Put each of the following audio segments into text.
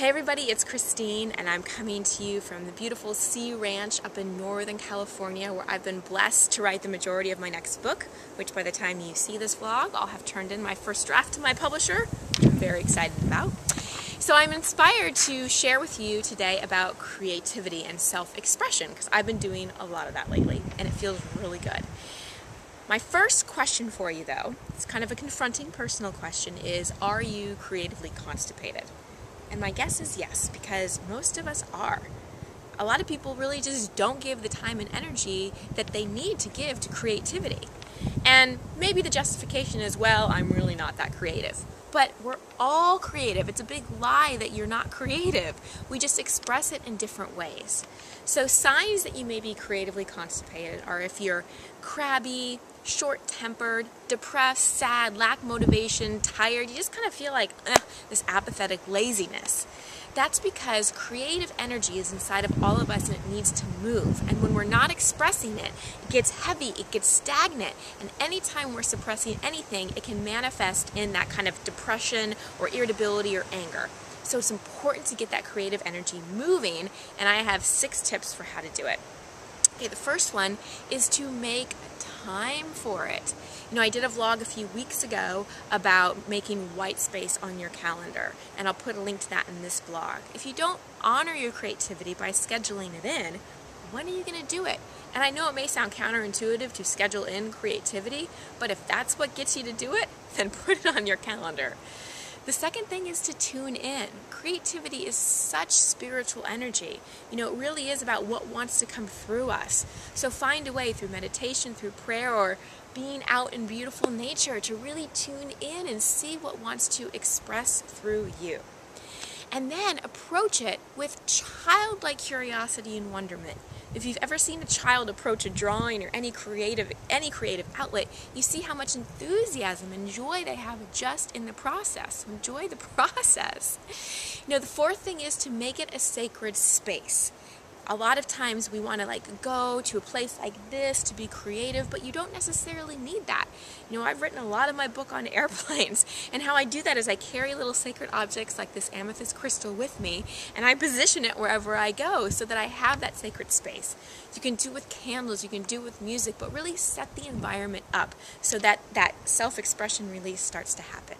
Hey everybody, it's Christine and I'm coming to you from the beautiful Sea Ranch up in Northern California, where I've been blessed to write the majority of my next book, which by the time you see this vlog, I'll have turned in my first draft to my publisher, which I'm very excited about. So I'm inspired to share with you today about creativity and self-expression, because I've been doing a lot of that lately and it feels really good. My first question for you though, it's kind of a confronting personal question, is are you creatively constipated? And my guess is yes, because most of us are. A lot of people really just don't give the time and energy that they need to give to creativity. And maybe the justification is, well, I'm really not that creative. But we're all creative. It's a big lie that you're not creative. We just express it in different ways. So signs that you may be creatively constipated are if you're crabby, short-tempered, depressed, sad, lack motivation, tired. You just kind of feel like this apathetic laziness. That's because creative energy is inside of all of us and it needs to move. And when we're not expressing it, it gets heavy, it gets stagnant. And anytime we're suppressing anything, it can manifest in that kind of depression or irritability or anger. So it's important to get that creative energy moving, and I have 6 tips for how to do it. Okay, the first one is to make time for it. You know, I did a vlog a few weeks ago about making white space on your calendar, and I'll put a link to that in this blog. If you don't honor your creativity by scheduling it in, when are you going to do it? And I know it may sound counterintuitive to schedule in creativity, but if that's what gets you to do it, then put it on your calendar. The second thing is to tune in. Creativity is such spiritual energy. You know, it really is about what wants to come through us. So find a way through meditation, through prayer, or being out in beautiful nature to really tune in and see what wants to express through you. And then approach it with childlike curiosity and wonderment. If you've ever seen a child approach a drawing or any creative outlet, you see how much enthusiasm and joy they have just in the process. Enjoy the process. You know, the fourth thing is to make it a sacred space. A lot of times we want to go to a place like this to be creative, but you don't necessarily need that. You know, I've written a lot of my book on airplanes, and how I do that is I carry little sacred objects like this amethyst crystal with me, and I position it wherever I go so that I have that sacred space. You can do it with candles, you can do it with music, but really set the environment up so that that self-expression release starts to happen.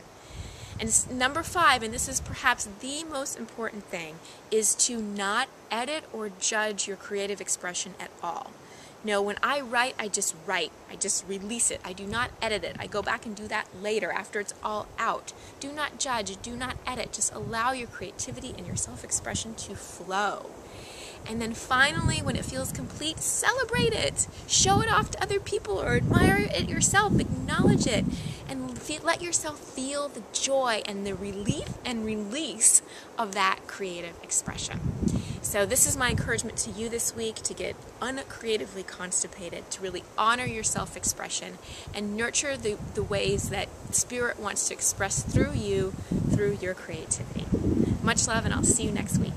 And number 5, and this is perhaps the most important thing, is to not edit or judge your creative expression at all. No, when I write, I just release it. I do not edit it. I go back and do that later after it's all out. Do not judge, do not edit. Just allow your creativity and your self-expression to flow. And then finally, when it feels complete, celebrate it. Show it off to other people or admire it yourself. Acknowledge it and let yourself feel the joy and the relief and release of that creative expression. So this is my encouragement to you this week, to get uncreatively constipated, to really honor your self-expression and nurture the ways that Spirit wants to express through you, through your creativity. Much love, and I'll see you next week.